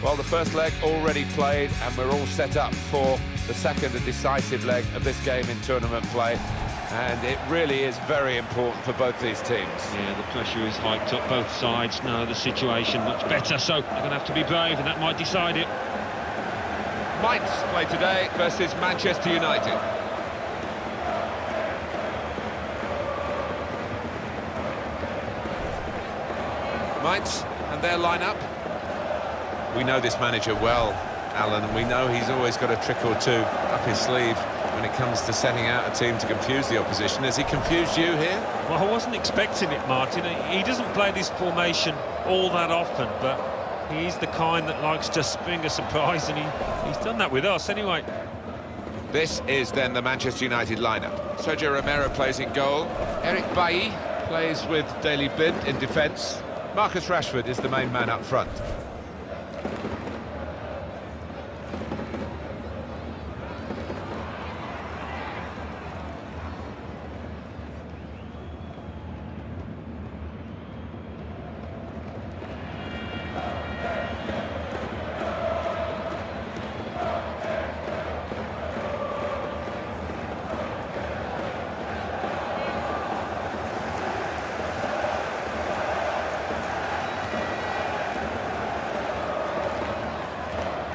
Well, the first leg already played, and we're all set up for the second and decisive leg of this game in tournament play. And it really is very important for both these teams. Yeah, the pressure is hiked up both sides. Now the situation much better, so they're going to have to be brave, and that might decide it. Mainz play today versus Manchester United. Mainz and their lineup. We know this manager well, Alan, and we know he's always got a trick or two up his sleeve when it comes to setting out a team to confuse the opposition. Has he confused you here? Well, I wasn't expecting it, Martin. He doesn't play this formation all that often, but he's the kind that likes to spring a surprise, and he's done that with us anyway. This is then the Manchester United lineup. Sergio Romero plays in goal. Eric Bailly plays with Daley Blind in defence. Marcus Rashford is the main man up front.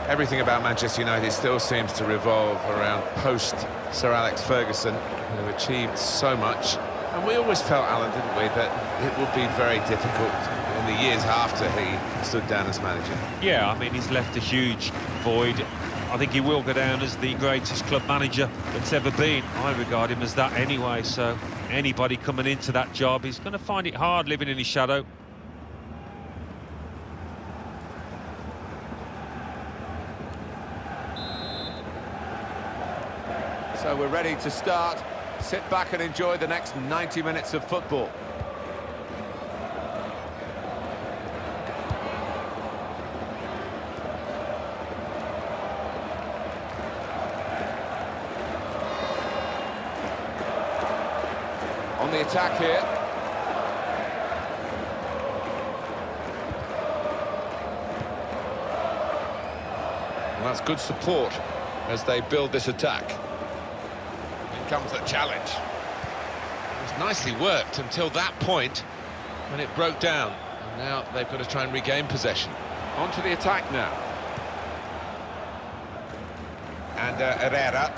Everything about Manchester United still seems to revolve around post-Sir Alex Ferguson, who achieved so much. And we always felt, Alan, didn't we, that it would be very difficult in the years after he stood down as manager. Yeah, I mean, he's left a huge void. I think he will go down as the greatest club manager that's ever been. I regard him as that anyway, so anybody coming into that job is going to find it hard living in his shadow. So we're ready to start. Sit back and enjoy the next 90 minutes of football. On the attack here. And that's good support as they build this attack. Comes the challenge. It was nicely worked until that point when it broke down, and now they've got to try and regain possession. On to the attack now. And Herrera.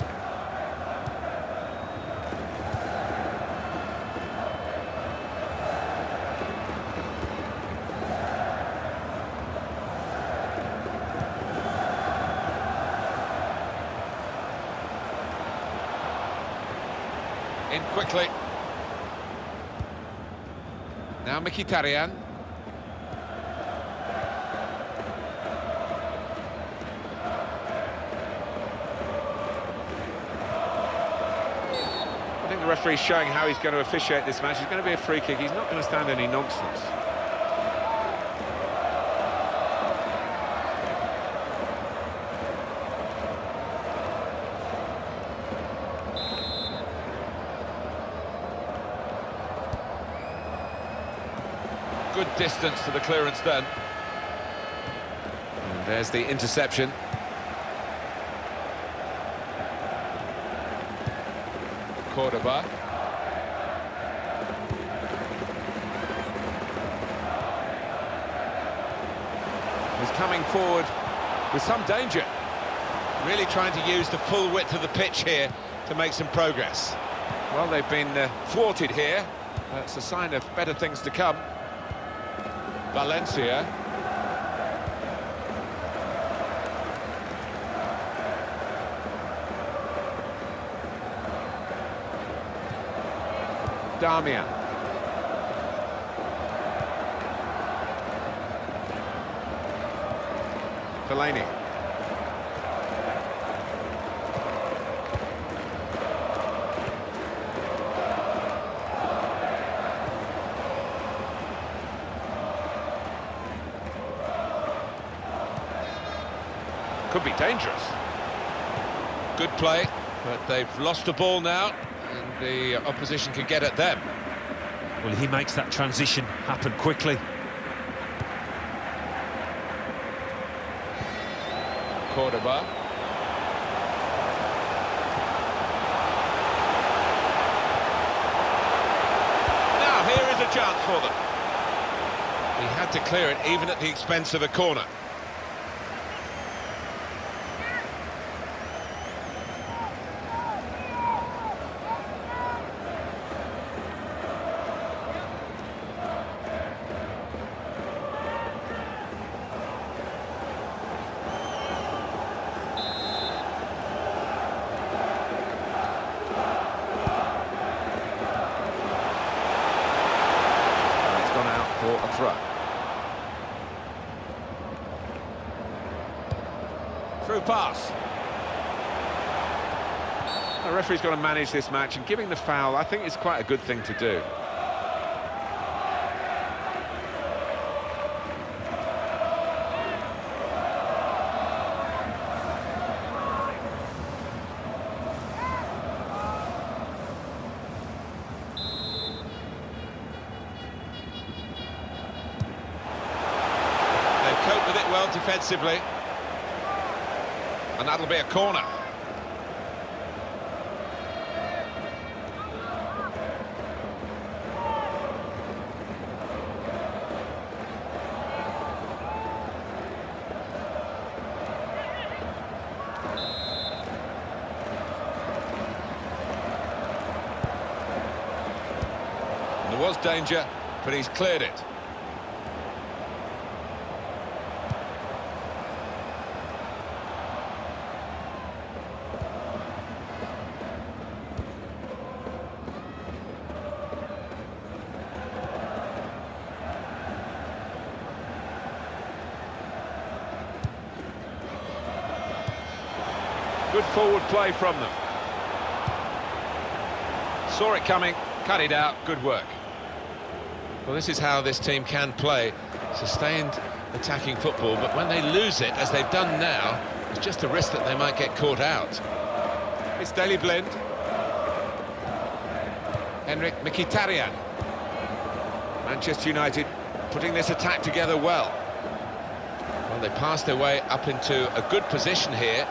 In quickly. Now Mkhitaryan. I think the referee's showing how he's going to officiate this match. It's going to be a free kick. He's not going to stand any nonsense. Good distance to the clearance then. And there's the interception. Cordoba. He's coming forward with some danger. Really trying to use the full width of the pitch here to make some progress. Well, they've been thwarted here. That's a sign of better things to come. Valencia. Damian. Fellaini. Could be dangerous. Good play, but they've lost the ball now, and the opposition can get at them. Well, he makes that transition happen quickly. Cordoba. Now here is a chance for them. He had to clear it even at the expense of a corner. For a throw. Through pass. The referee's got to manage this match, and giving the foul, I think, is quite a good thing to do. Cope with it well defensively, and that'll be a corner. And there was danger, but he's cleared it. Good forward play from them. Saw it coming, cut it out, good work. Well, this is how this team can play, sustained attacking football, but when they lose it, as they've done now, it's just a risk that they might get caught out. It's Daley Blind. Henrik Mkhitaryan. Manchester United putting this attack together well. Well, they passed their way up into a good position here,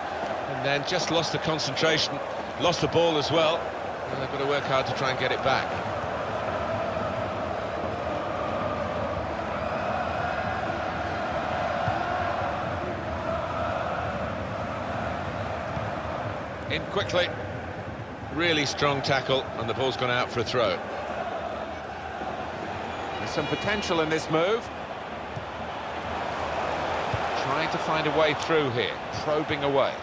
and then just lost the concentration, lost the ball as well, and they've got to work hard to try and get it back. In quickly, really strong tackle, and the ball's gone out for a throw. There's some potential in this move. Trying to find a way through here, probing away.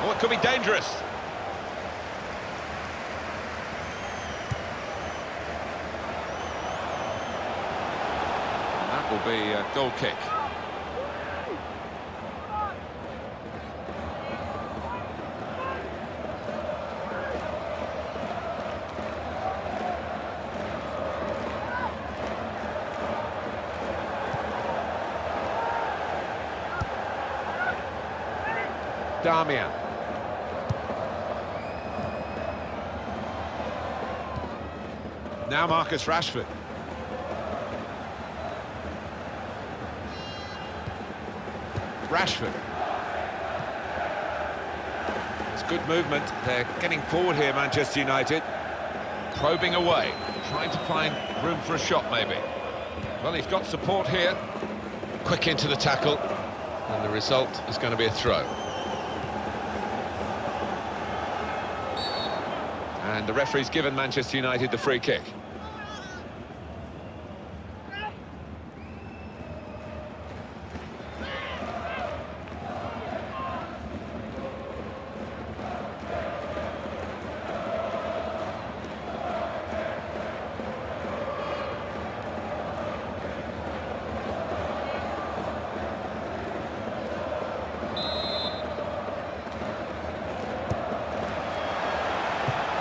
Oh, it could be dangerous. That will be a goal kick. Damian. Now Marcus Rashford. Rashford. It's good movement. They're getting forward here, Manchester United. Probing away, trying to find room for a shot, maybe. Well, he's got support here. Quick into the tackle, and the result is going to be a throw. And the referee's given Manchester United the free kick.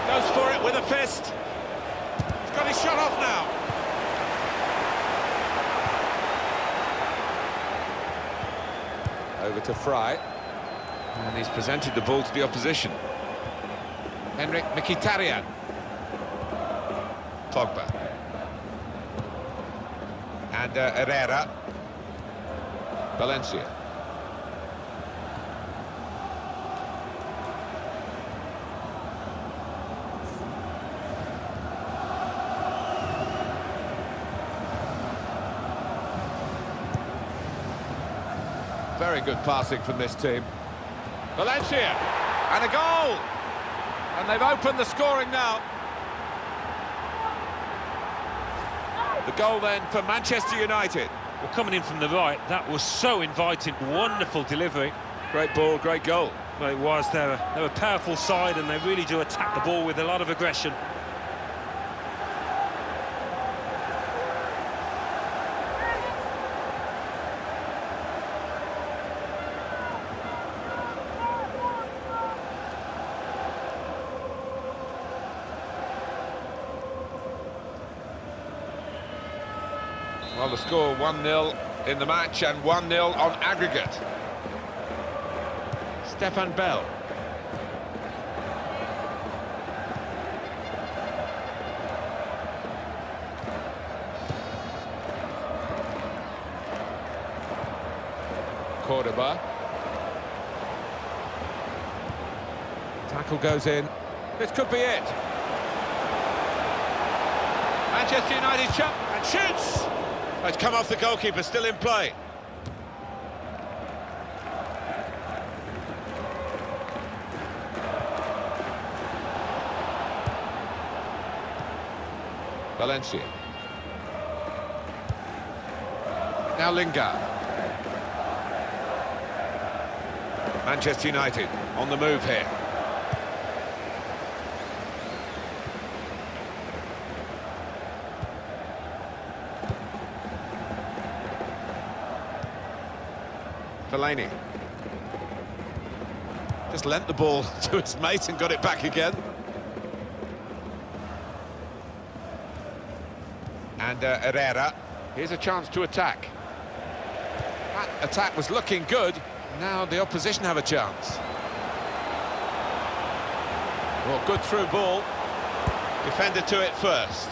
Goes for it with a fist. He's got his shot off now. Over to Fry. And he's presented the ball to the opposition. Henrik Mkhitaryan. Pogba. And Herrera. Valencia. Very good passing from this team. Valencia, and a goal! And they've opened the scoring now. The goal then for Manchester United. Well, coming in from the right, that was so inviting. Wonderful delivery. Great ball, great goal. Well, it was. They're a powerful side, and they really do attack the ball with a lot of aggression. Well, the score 1-0 in the match and 1-0 on aggregate. Stefan Bell. Cordoba. Tackle goes in. This could be it. Manchester United shot and shoots. Oh, it's come off the goalkeeper, still in play. Valencia. Now Lingard. Manchester United on the move here. Fellaini. Just lent the ball to his mate and got it back again. And Herrera. Here's a chance to attack. That attack was looking good. Now the opposition have a chance. Well, good through ball. Defender to it first.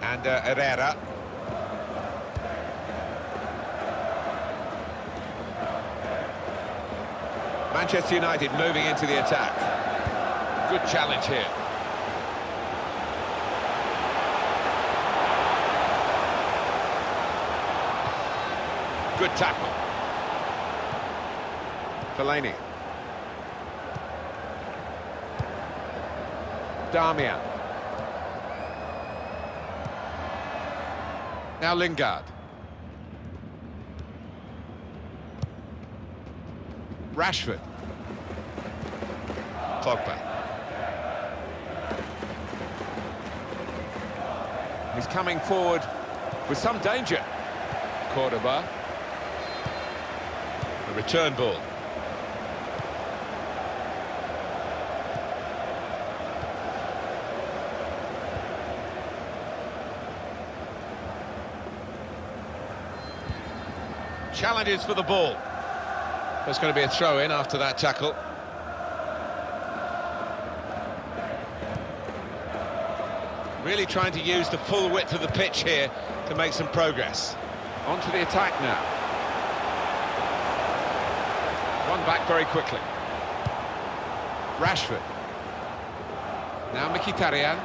And Herrera. Manchester United moving into the attack. Good challenge here. Good tackle. Fellaini. Darmian. Now Lingard. Rashford. Pogba. He's coming forward with some danger. Cordoba. A return ball. Challenges for the ball. There's going to be a throw-in after that tackle. Really trying to use the full width of the pitch here to make some progress. On to the attack now. One back very quickly. Rashford. Now Mkhitaryan.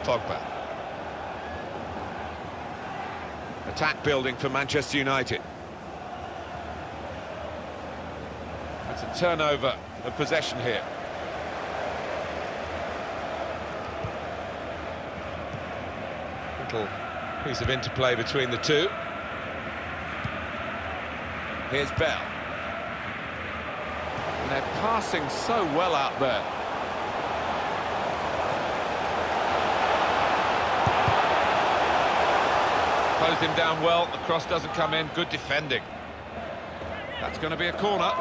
Pogba. Attack building for Manchester United. That's a turnover of possession here. Little piece of interplay between the two. Here's Bell. And they're passing so well out there. Closed him down well, the cross doesn't come in, good defending. That's going to be a corner.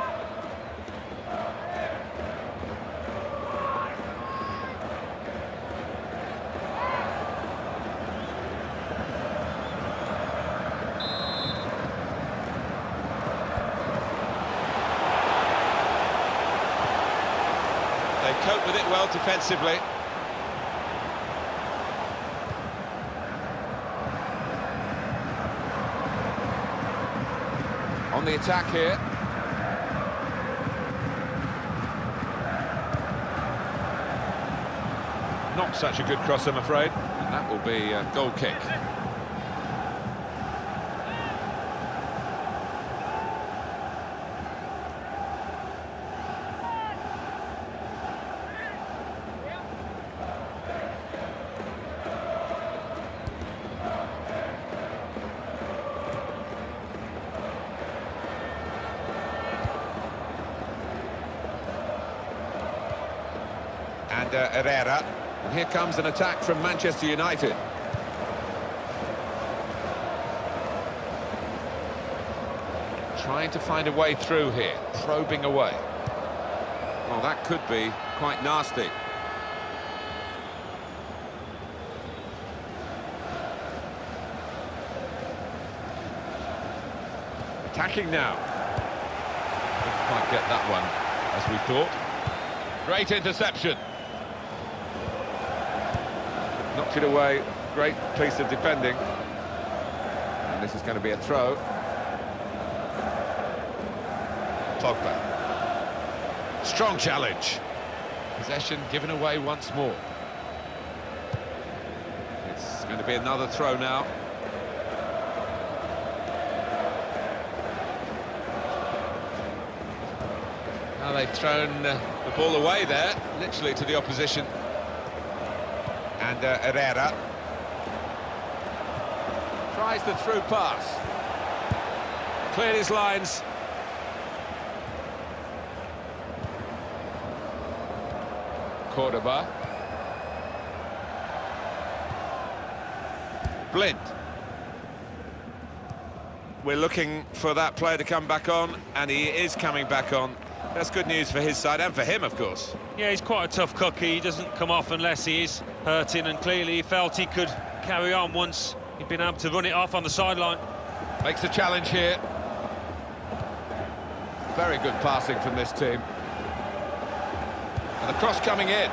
They cope with it well defensively. On the attack here. Not such a good cross, I'm afraid. And that will be a goal kick. And Herrera. And here comes an attack from Manchester United. Trying to find a way through here, probing away. Well, that could be quite nasty. Attacking now. Didn't quite get that one as we thought. Great interception. Knocked it away. Great piece of defending. And this is going to be a throw. Pogba. Strong challenge. Possession given away once more. It's going to be another throw now. Now they've thrown the ball away there, literally to the opposition. And Herrera tries the through pass. Cleared his lines. Cordoba. Blind. We're looking for that player to come back on, and he is coming back on. That's good news for his side and for him, of course. Yeah, he's quite a tough cookie. He doesn't come off unless he is hurting, and clearly he felt he could carry on once he'd been able to run it off on the sideline. Makes a challenge here. Very good passing from this team. And the cross coming in.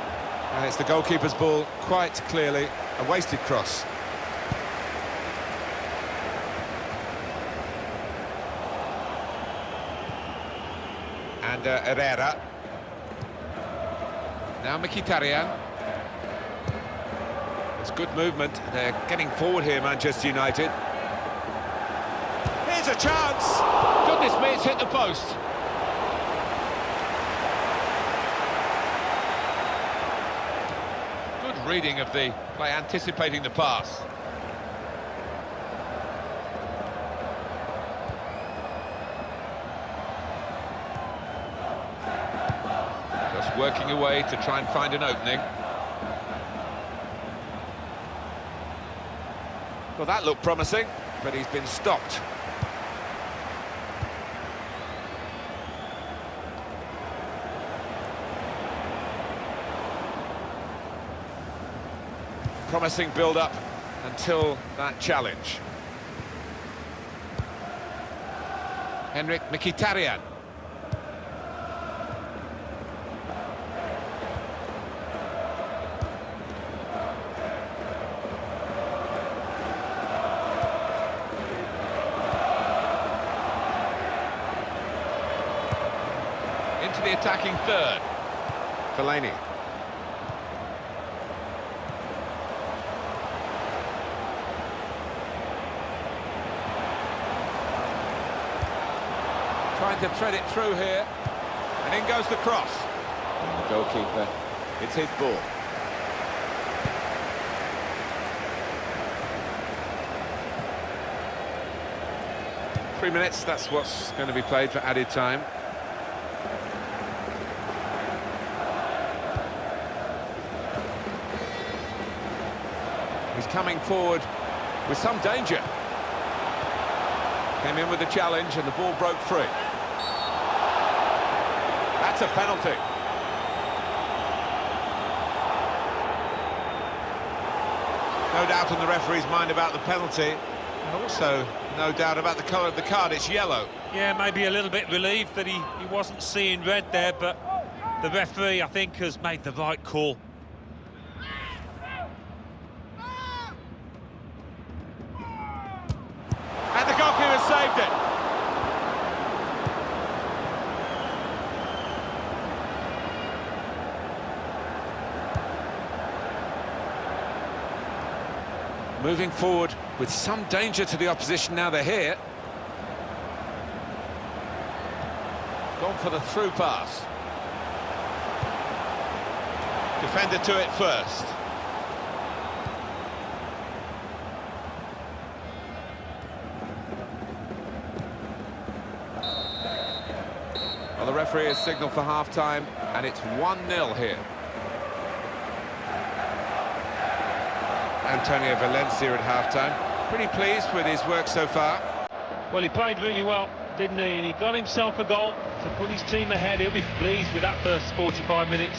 And it's the goalkeeper's ball, quite clearly. A wasted cross. And Herrera. Now Mkhitaryan. It's good movement. They're getting forward here, Manchester United. Here's a chance! Goodness me, it's hit the post. Good reading of the play, anticipating the pass. Working away to try and find an opening. Well, that looked promising, but he's been stopped. Promising build-up until that challenge. Henrik Mkhitaryan. Into the attacking third. Fellaini. Trying to thread it through here. And in goes the cross. And the goalkeeper, it's his ball. Three minutes, that's what's going to be played for added time. He's coming forward with some danger. Came in with the challenge and the ball broke free. That's a penalty. No doubt on the referee's mind about the penalty, and also no doubt about the colour of the card. It's yellow. Yeah, maybe a little bit relieved that he wasn't seeing red there, but the referee, I think, has made the right call. And the goalkeeper saved it. Moving forward with some danger to the opposition now they're here. Gone for the through pass. Defender to it first. Well, the referee has signalled for half-time, and it's 1-0 here. Antonio Valencia at half-time. Pretty pleased with his work so far. Well, he played really well, didn't he? And he got himself a goal to put his team ahead. He'll be pleased with that first 45 minutes.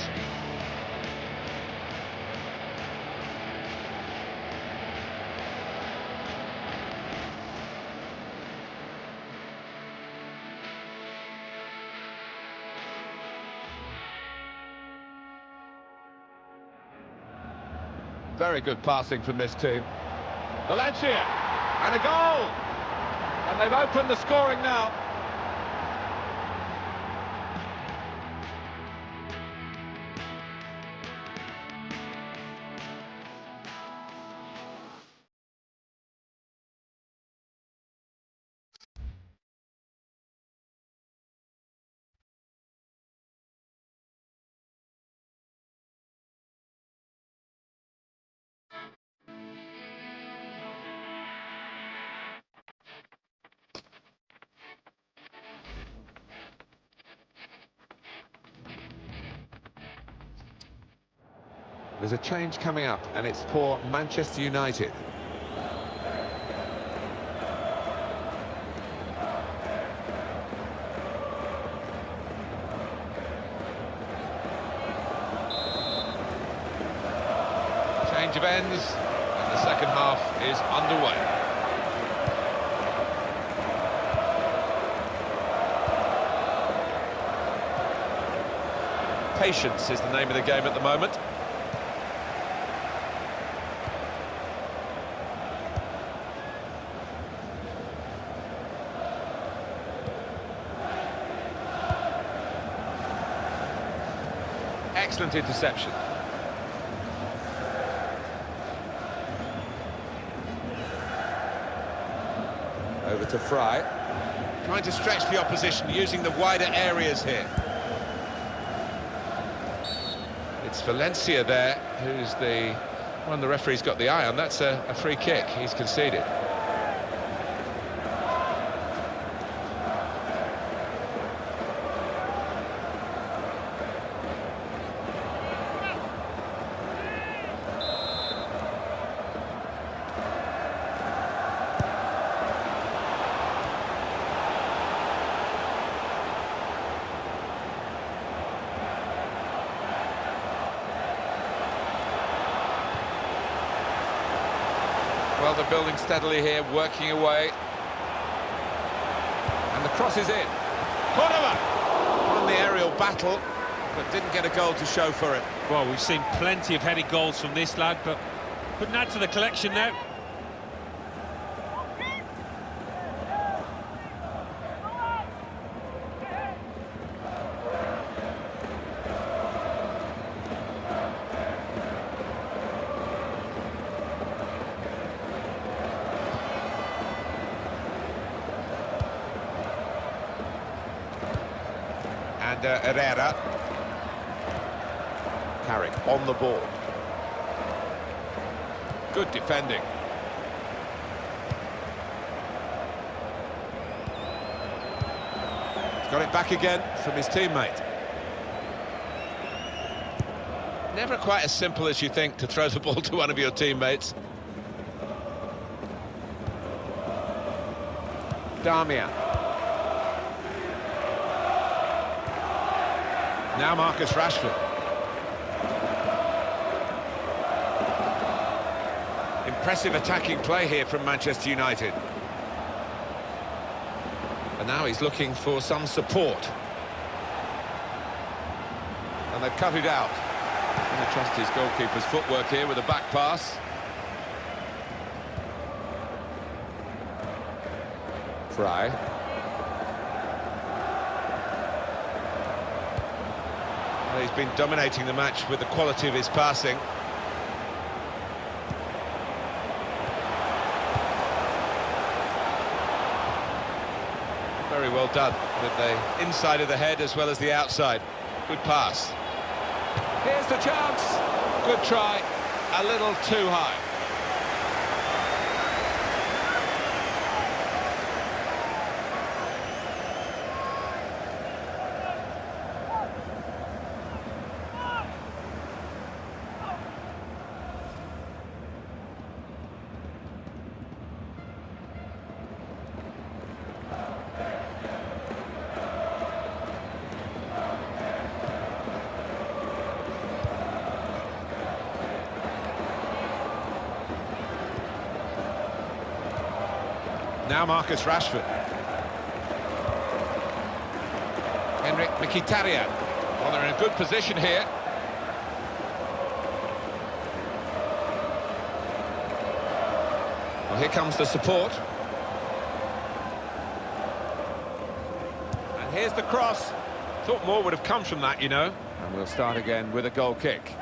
Very good passing from this team. Valencia, and a goal! And they've opened the scoring now. There's a change coming up, and it's for Manchester United. Change of ends, and the second half is underway. Patience is the name of the game at the moment. Excellent interception. Over to Fry. Trying to stretch the opposition using the wider areas here. It's Valencia there, who's the one the referee's got the eye on. That's a free kick he's conceded. Well, they're building steadily here, working away. And the cross is in. Cordova won the aerial battle, but didn't get a goal to show for it. Well, we've seen plenty of headed goals from this lad, but couldn't add to the collection now. And Herrera. Carrick on the ball. Good defending. He's got it back again from his teammate. Never quite as simple as you think to throw the ball to one of your teammates. Damian. Now Marcus Rashford. Impressive attacking play here from Manchester United. And now he's looking for some support. And they've cut it out. And they trust his goalkeeper's footwork here with a back pass. Fry. Well, he's been dominating the match with the quality of his passing. Very well done with the inside of the head as well as the outside. Good pass. Here's the chance. Good try. A little too high. Now Marcus Rashford. Henrik Mkhitaryan. Well, they're in a good position here. Well, here comes the support. And here's the cross. Thought more would have come from that, you know. And we'll start again with a goal kick.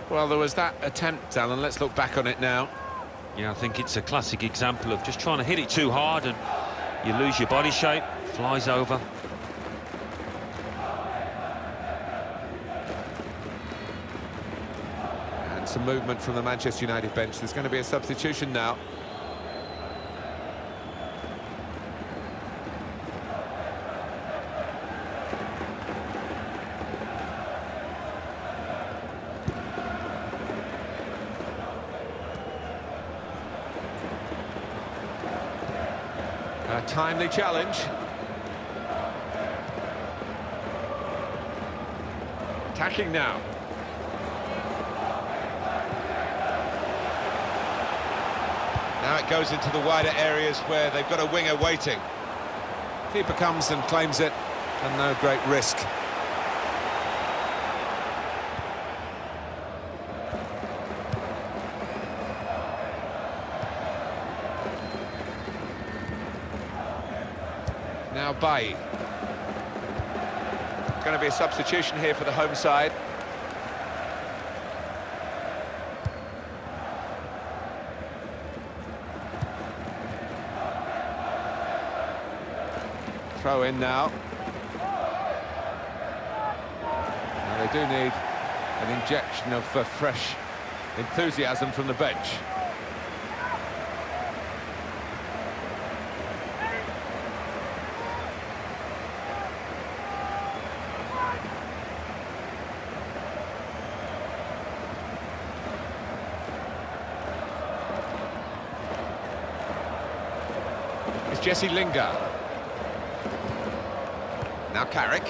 Well, there was that attempt, Alan. Let's look back on it now. Yeah, I think it's a classic example of just trying to hit it too hard and you lose your body shape, flies over. And some movement from the Manchester United bench. There's going to be a substitution now. A timely challenge. Attacking now. Now it goes into the wider areas where they've got a winger waiting. Keeper comes and claims it, and no great risk. Now MAI. Going to be a substitution here for the home side. Throw in now. Now they do need an injection of fresh enthusiasm from the bench. Jesse Lingard. Now Carrick.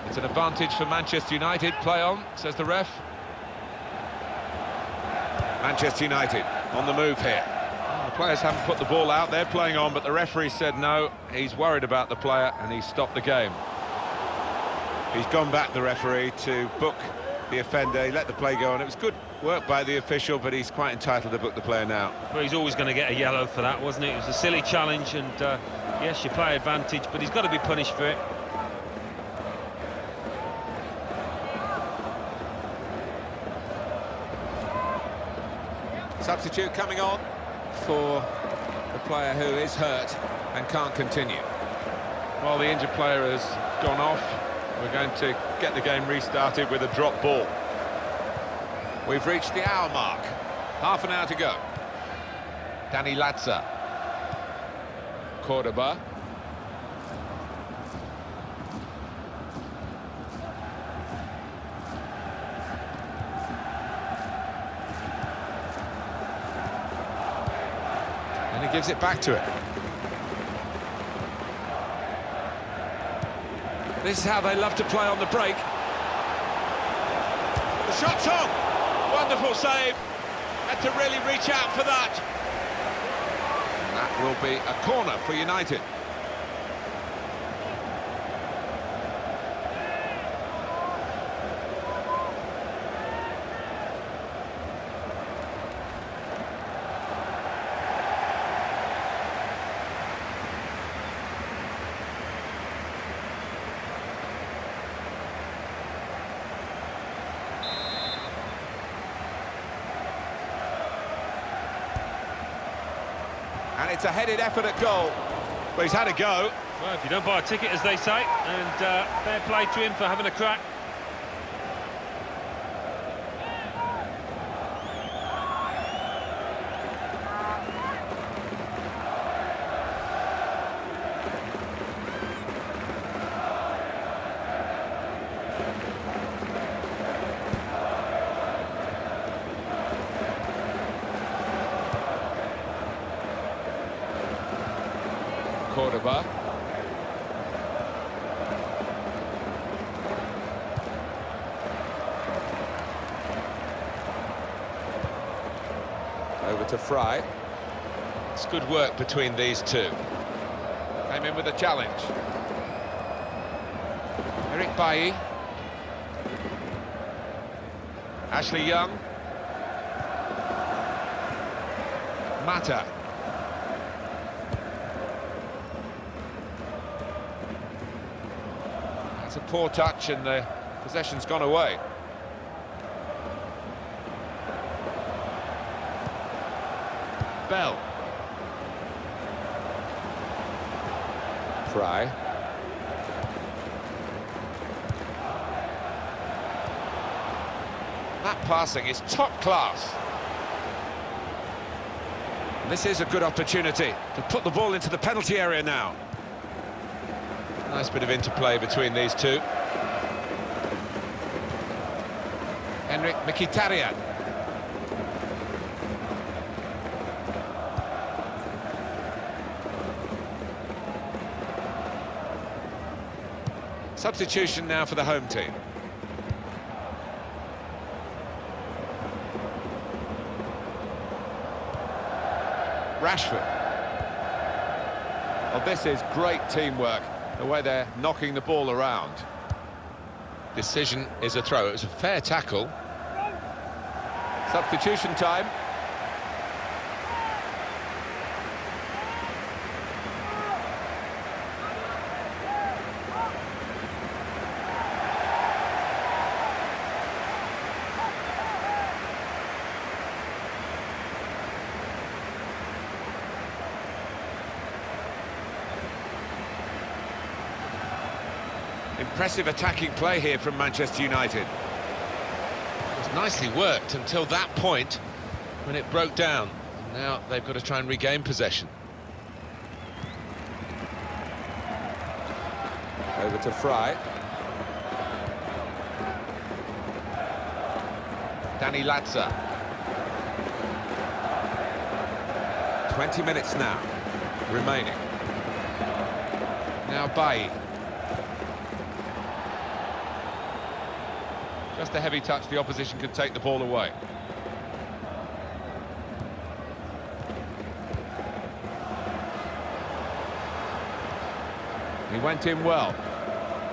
It's an advantage for Manchester United. Play on, says the ref. Manchester United on the move here. The players haven't put the ball out, they're playing on, but the referee said no, he's worried about the player and he stopped the game. He's gone back, the referee, to book the offender. He let the play go on. It was good work by the official, but he's quite entitled to book the player now. Well, he's always going to get a yellow for that, wasn't it? It was a silly challenge, and yes, you play advantage, but he's got to be punished for it. Substitute coming on for the player who is hurt and can't continue. Well, the injured player has gone off. We're going to get the game restarted with a drop ball. We've reached the hour mark. Half an hour to go. Danny Latza. Cordoba. And he gives it back to it. This is how they love to play on the break. The shot's on! Wonderful save. Had to really reach out for that. And that will be a corner for United. And it's a headed effort at goal. Well, he's had a go. Well, if you don't buy a ticket, as they say, and fair play to him for having a crack. Cordoba. Over to Fry. It's good work between these two. Came in with a challenge. Eric Bailly. Ashley Young. Mata. That's a poor touch and the possession's gone away. Bell. Fry. That passing is top class. This is a good opportunity to put the ball into the penalty area now. Nice bit of interplay between these two. Henrik Mkhitaryan. Substitution now for the home team. Rashford. Well, this is great teamwork, the way they're knocking the ball around. Decision is a throw. It was a fair tackle. Substitution time. Impressive attacking play here from Manchester United. It was nicely worked until that point when it broke down. Now they've got to try and regain possession. Over to Fry. Danny Latza. 20 minutes now remaining. Now Bailly. Just a heavy touch, the opposition could take the ball away. He went in well.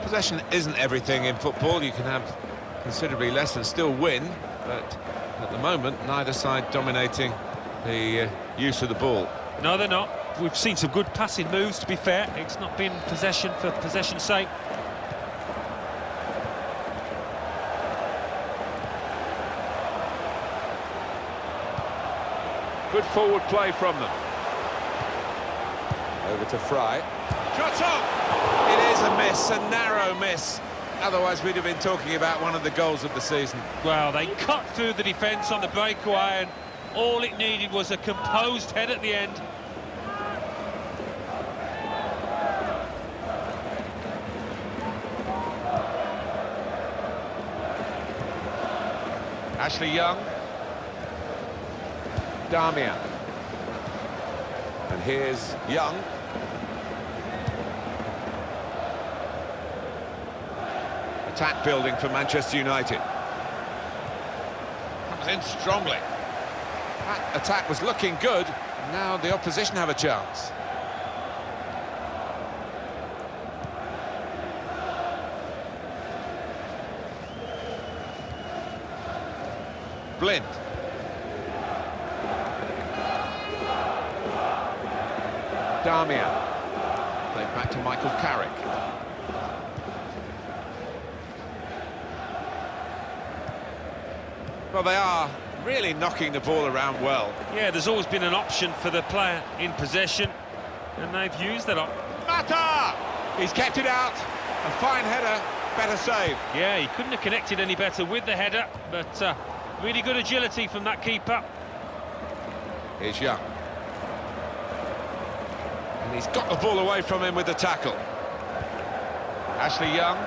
Possession isn't everything in football. You can have considerably less and still win, but at the moment, neither side dominating the use of the ball. No, they're not. We've seen some good passing moves, to be fair. It's not been possession for possession's sake. Good forward play from them. Over to Fry. Shot on! It is a miss, a narrow miss. Otherwise, we'd have been talking about one of the goals of the season. Well, they cut through the defence on the breakaway, and all it needed was a composed head at the end. Ashley Young. Damian. And here's Young. Attack building for Manchester United. Comes in strongly. That attack was looking good. Now the opposition have a chance. Blind. Damian. Played back to Michael Carrick. Well, they are really knocking the ball around well. Yeah, there's always been an option for the player in possession, and they've used that option. Mata! He's kept it out. A fine header, better save. Yeah, he couldn't have connected any better with the header, but really good agility from that keeper. Here's Young. And he's got the ball away from him with the tackle. Ashley Young.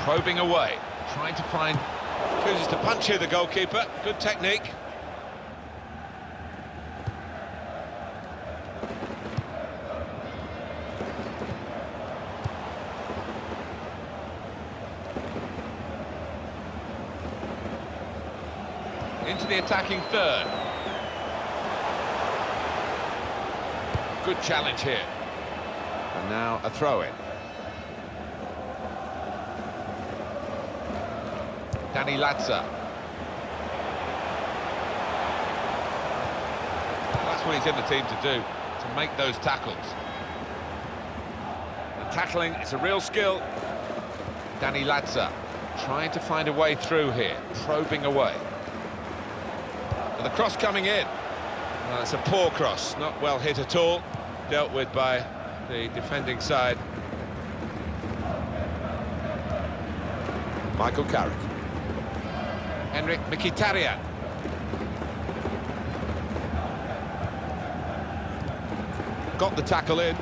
Probing away, trying to find... Chooses to punch here, the goalkeeper. Good technique. Into the attacking third. Good challenge here. And now a throw-in. Danny Latza. That's what he's in the team to do, to make those tackles. The tackling is a real skill. Danny Latza trying to find a way through here, probing away. And the cross coming in. Well, it's a poor cross, not well hit at all. Dealt with by the defending side. Michael Carrick. Henrik Mkhitaryan. Got the tackle in.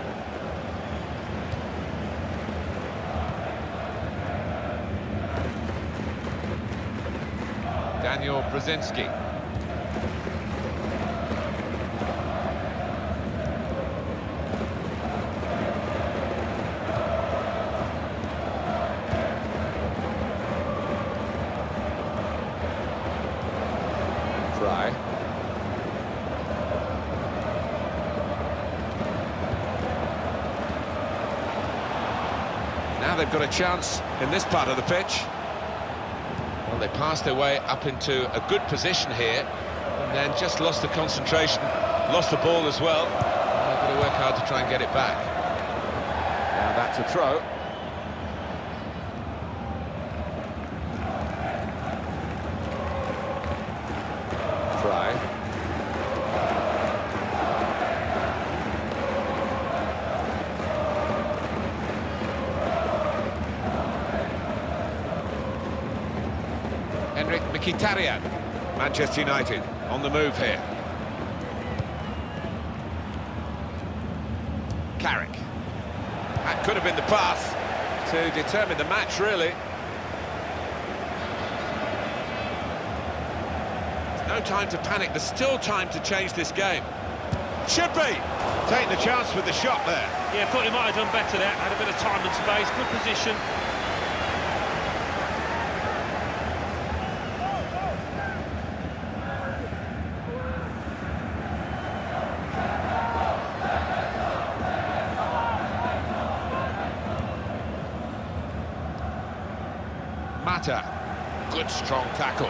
Daniel Brzezinski. Now they've got a chance in this part of the pitch. Well, they passed their way up into a good position here, and then just lost the concentration, lost the ball as well. They've got to work hard to try and get it back. Now that's a throw. Try. Henrik Mkhitaryan. Manchester United on the move here. Carrick. That could have been the pass to determine the match, really. There's no time to panic. There's still time to change this game. Should be. Taking the chance with the shot there. Yeah, thought he might have done better there. Had a bit of time and space. Good position. Mata, good strong tackle.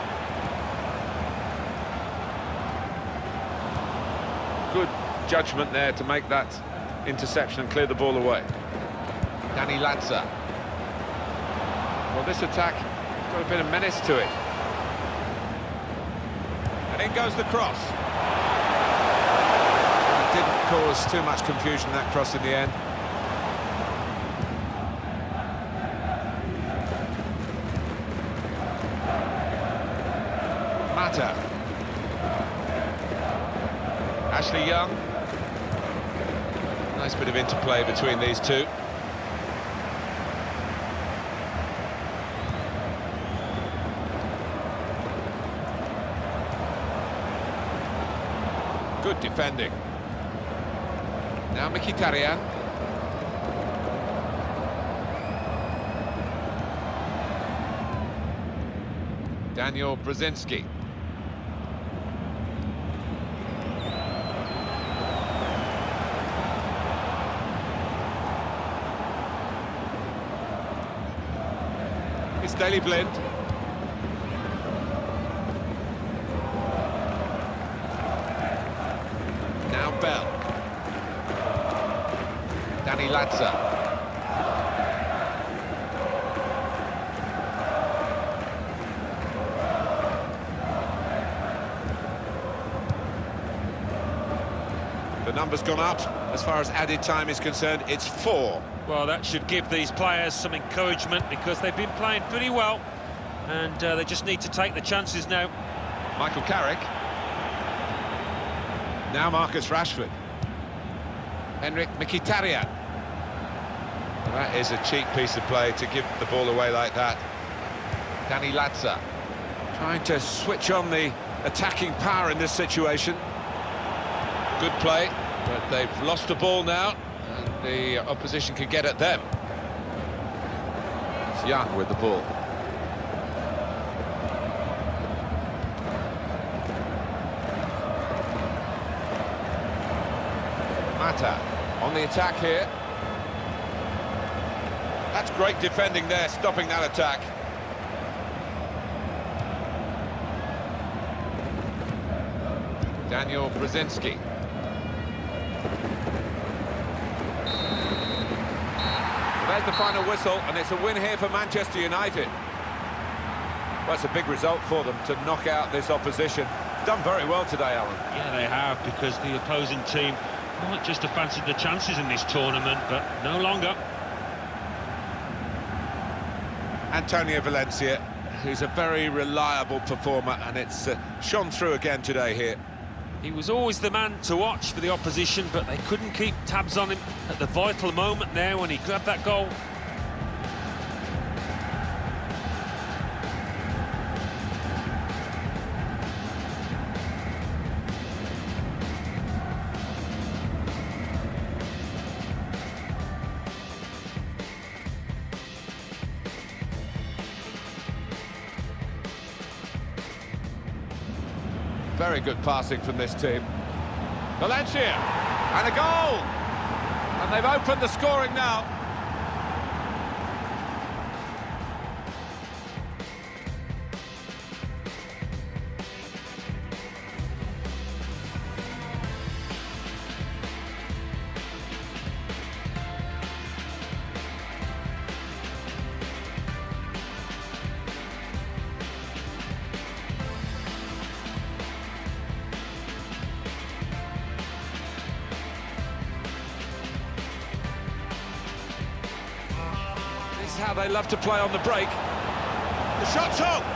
Good judgment there to make that interception and clear the ball away. Danny Latza. Well, this attack has got a bit of menace to it. And in goes the cross. It didn't cause too much confusion, that cross, in the end. Mata. Ashley Young. Nice bit of interplay between these two. Good defending. Now Mkhitaryan. Daniel Brzezinski. It's Daily Blind. Now Bell. Danny Latza. The number's gone up. As far as added time is concerned, it's 4. Well, that should give these players some encouragement because they've been playing pretty well and they just need to take the chances now. Michael Carrick. Now Marcus Rashford. Henrik Mkhitaryan. That is a cheap piece of play to give the ball away like that. Danny Latza trying to switch on the attacking power in this situation. Good play, but they've lost the ball now, and the opposition can get at them. It's Young with the ball. Mata on the attack here. That's great defending there, stopping that attack. Daniel Brzezinski. There's the final whistle, and it's a win here for Manchester United. Well, that's a big result for them to knock out this opposition. Done very well today, Alan. Yeah, they have, because the opposing team might just have fancied the chances in this tournament, but no longer. Antonio Valencia, who's a very reliable performer, and it's shone through again today here. He was always the man to watch for the opposition, but they couldn't keep tabs on him at the vital moment there when he grabbed that goal. Very good passing from this team. Valencia, and a goal! And they've opened the scoring now. This is how they love to play on the break. The shot's on!